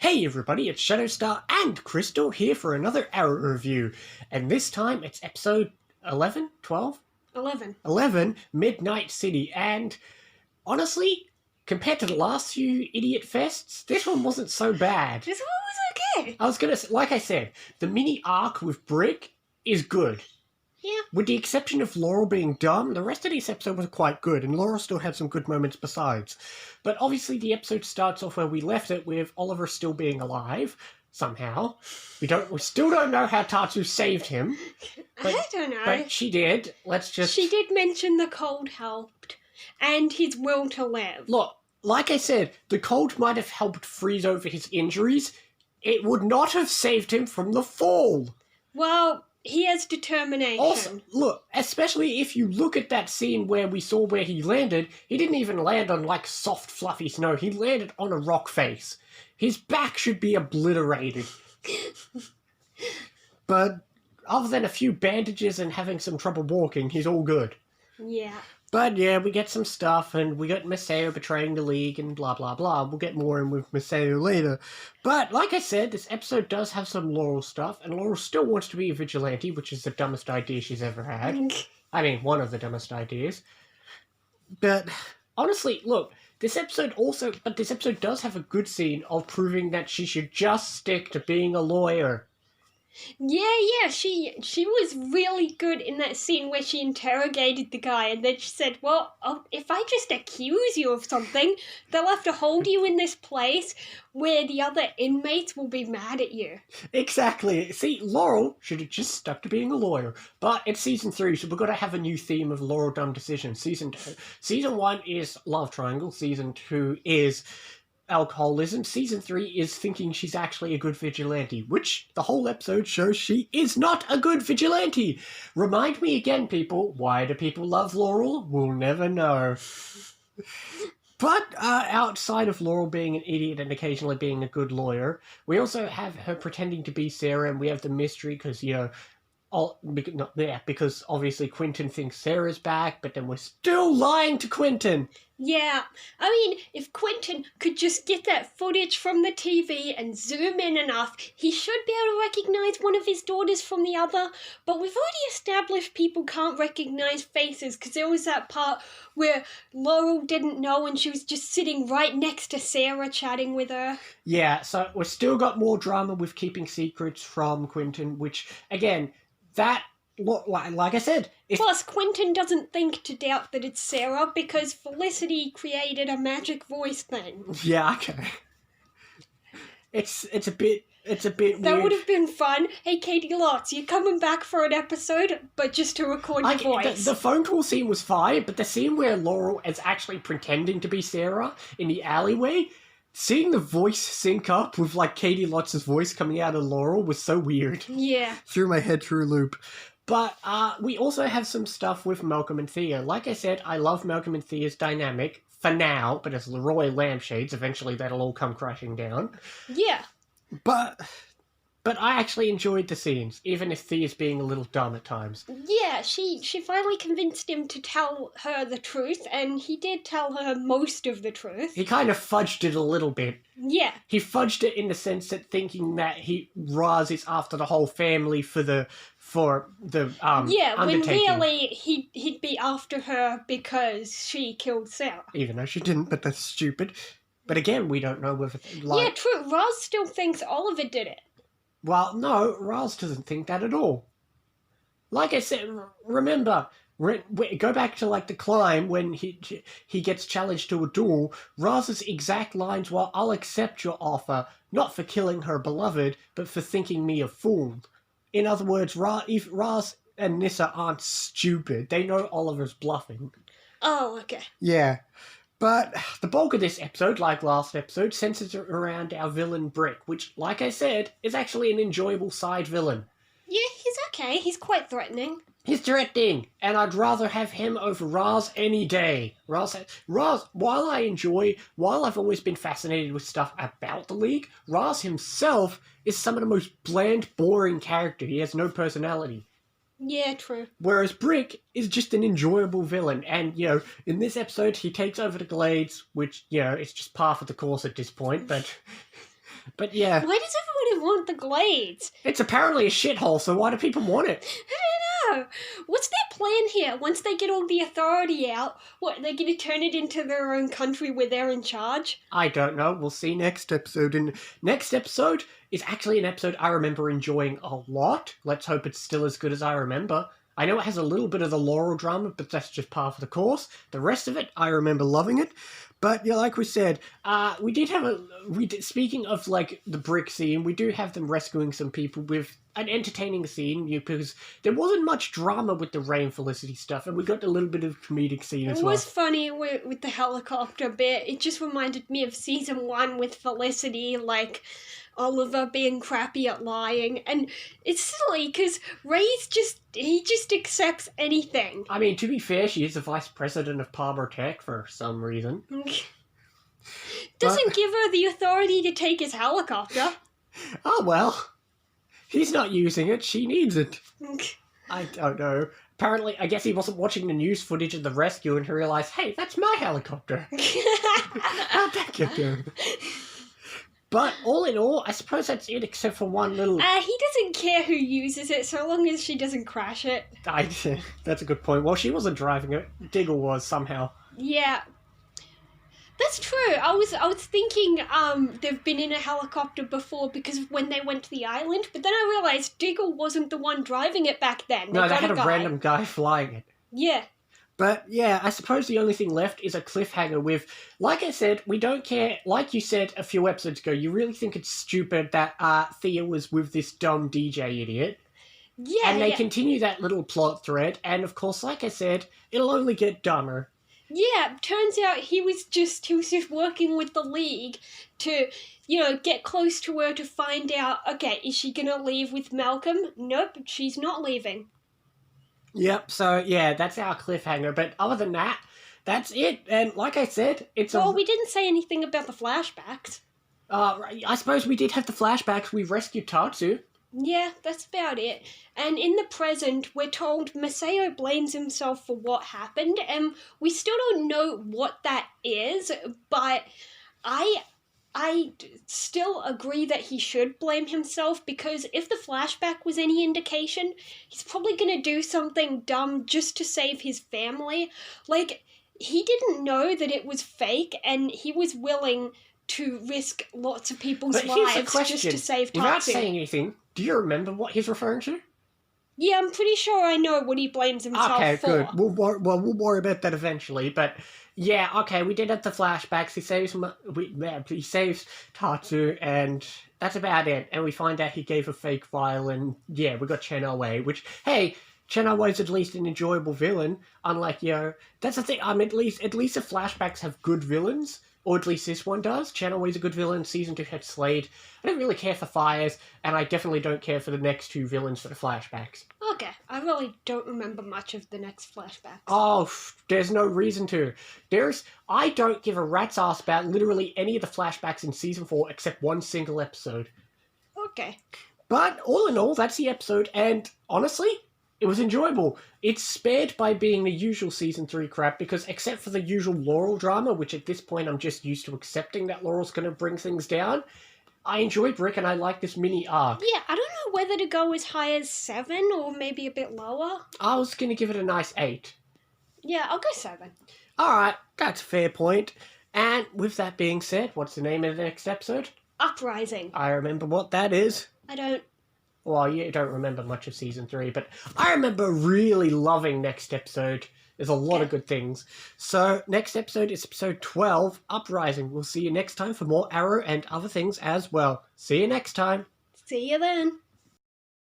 Hey everybody, it's Shadowstar and Crystal here for another Arrow review. And this time it's episode 11? 12? 11. 11, Midnight City. And honestly, compared to the last few Idiot Fests, this one wasn't so bad. This one was okay. I was gonna say, like I said, the mini arc with Brick is good. Yeah. With the exception of Laurel being dumb, the rest of this episode was quite good, and Laurel still had some good moments besides. But obviously the episode starts off where we left it, with Oliver still being alive, somehow. We still don't know how Tatsu saved him. But, I don't know. But she did. She did mention the cold helped, and his will to live. Look, like I said, the cold might have helped freeze over his injuries. It would not have saved him from the fall. Well, he has determination. Also, look, especially if you look at that scene where we saw where he landed, he didn't even land on, like, soft, fluffy snow. He landed on a rock face. His back should be obliterated. But other than a few bandages and having some trouble walking, he's all good. Yeah. But yeah, we get some stuff, and we got Maseo betraying the League and blah blah blah. We'll get more in with Maseo later. But like I said, this episode does have some Laurel stuff, and Laurel still wants to be a vigilante, which is the dumbest idea she's ever had. I mean, one of the dumbest ideas. But honestly, look, this episode does have a good scene of proving that she should just stick to being a lawyer. Yeah, she was really good in that scene where she interrogated the guy, and then she said, well, if I just accuse you of something, they'll have to hold you in this place where the other inmates will be mad at you. Exactly. See, Laurel should have just stuck to being a lawyer. But it's season 3, so we've got to have a new theme of Laurel dumb decisions. Season 1 is love triangle. Season 2 is alcoholism. Season 3 is thinking she's actually a good vigilante, which the whole episode shows she is not a good vigilante. Remind me again, people, why do people love Laurel? We'll never know. But outside of Laurel being an idiot and occasionally being a good lawyer, we also have her pretending to be Sarah, and we have the mystery because, because obviously Quentin thinks Sarah's back, but then we're still lying to Quentin. Yeah, I mean, if Quentin could just get that footage from the TV and zoom in enough, he should be able to recognise one of his daughters from the other. But we've already established people can't recognise faces, because there was that part where Laurel didn't know and she was just sitting right next to Sarah chatting with her. Yeah, so we've still got more drama with keeping secrets from Quentin, which, again, that... like I said... Plus, Quentin doesn't think to doubt that it's Sarah because Felicity created a magic voice thing. Yeah, okay. It's a bit That weird. would have been fun. Hey, Katie Lotz, you're coming back for an episode, but just to record your voice. The phone call scene was fine, but the scene where Laurel is actually pretending to be Sarah in the alleyway... Seeing the voice sync up with, like, Katie Lotz's voice coming out of Laurel was so weird. Yeah. Threw my head through a loop. But we also have some stuff with Malcolm and Thea. Like I said, I love Malcolm and Thea's dynamic for now, but as Leroy lampshades, eventually that'll all come crashing down. Yeah. But I actually enjoyed the scenes, even if Thea's being a little dumb at times. Yeah, she finally convinced him to tell her the truth, and he did tell her most of the truth. He kind of fudged it a little bit. Yeah. He fudged it in the sense that thinking that Raz is after the whole family for the Yeah, when undertaking. really he'd be after her because she killed Sarah. Even though she didn't, but that's stupid. But again, we don't know whether... Yeah, true. Roz still thinks Oliver did it. Well, no, Raz doesn't think that at all. Like I said, remember, go back to, like, the climb when he gets challenged to a duel. Raz's exact lines were, I'll accept your offer, not for killing her beloved, but for thinking me a fool. In other words, if Raz and Nissa aren't stupid, they know Oliver's bluffing. Oh, okay. Yeah. But the bulk of this episode, like last episode, centers around our villain Brick, which, like I said, is actually an enjoyable side villain. Yeah, he's okay. He's quite threatening. He's threatening, and I'd rather have him over Raz any day. Raz, while I've always been fascinated with stuff about the League, Raz himself is some of the most bland, boring character. He has no personality. Yeah, true. Whereas Brick is just an enjoyable villain. And, in this episode, he takes over the Glades, which, it's just par for the course at this point, but... But yeah, Why does everybody want the Glades? it's apparently a shithole, so why do people want it? I don't know. What's their plan here? Once they get all the authority out, what, they're going to turn it into their own country where they're in charge? I don't know. We'll see next episode. And next episode is actually an episode I remember enjoying a lot. Let's hope it's still as good as I remember. I know it has a little bit of the Laurel drama, but that's just par for the course. The rest of it, I remember loving it. But yeah, like we said, we did have speaking of like the brick scene, we do have them rescuing some people with an entertaining scene because there wasn't much drama with the Ray and Felicity stuff, and we got a little bit of comedic scene as It well. was funny with the helicopter bit. It just reminded me of season 1 with Felicity, like Oliver being crappy at lying. And it's silly because Ray's he just accepts anything. I mean, to be fair, she is the vice president of Palmer Tech for some reason. Doesn't give her the authority to take his helicopter. Oh well. He's not using it, she needs it. I don't know. Apparently, I guess he wasn't watching the news footage of the rescue and he realised, hey, that's my helicopter. How'd that get there? But all in all, I suppose that's it except for one little... He doesn't care who uses it so long as she doesn't crash it. That's a good point. Well, she wasn't driving it. Diggle was, somehow. Yeah. That's true. I was thinking they've been in a helicopter before because when they went to the island, but then I realised Diggle wasn't the one driving it back then. No, they had a random guy flying it. Yeah. But yeah, I suppose the only thing left is a cliffhanger with, like I said, we don't care, like you said a few episodes ago, you really think it's stupid that Thea was with this dumb DJ idiot. Yeah, and they continue that little plot thread, and of course, like I said, it'll only get dumber. Yeah, turns out he was just working with the League to, get close to her to find out, okay, is she gonna leave with Malcolm? Nope, she's not leaving. Yep, so yeah, that's our cliffhanger, but other than that, that's it, and like I said, we didn't say anything about the flashbacks. I suppose we did have the flashbacks, we rescued Tatsu. Yeah, that's about it. And in the present, we're told Masao blames himself for what happened, and we still don't know what that is, but I still agree that he should blame himself, because if the flashback was any indication, he's probably gonna do something dumb just to save his family. Like, he didn't know that it was fake, and he was willing to risk lots of people's lives just to save Tatsu. Without saying anything, do you remember what he's referring to? Yeah, I'm pretty sure I know what he blames himself for. Okay, good. We'll worry about that eventually, but yeah, okay, we did have the flashbacks. He saves Tatsu, and that's about it. And we find out he gave a fake file, and yeah, we got Chen Away, which, hey, Chen Away's at least an enjoyable villain, unlike, that's the thing, at least the flashbacks have good villains. Or at least this one does. Chen Away's a good villain. Season 2 had Slade. I don't really care for Fires, and I definitely don't care for the next two villains for the flashbacks. Okay, I really don't remember much of the next flashbacks. Oh, there's no reason to. I don't give a rat's ass about literally any of the flashbacks in Season 4 except one single episode. Okay. But all in all, that's the episode, and honestly, it was enjoyable. It's spared by being the usual Season 3 crap, because except for the usual Laurel drama, which at this point I'm just used to accepting that Laurel's going to bring things down, I enjoyed Rick and I like this mini arc. Yeah, I don't know whether to go as high as 7 or maybe a bit lower. I was going to give it a nice 8. Yeah, I'll go 7. Alright, that's a fair point. And with that being said, what's the name of the next episode? Uprising. I remember what that is. I don't. Well, you don't remember much of Season 3, but I remember really loving next episode. There's a lot of good things. So, next episode is episode 12, Uprising. We'll see you next time for more Arrow and other things as well. See you next time. See you then.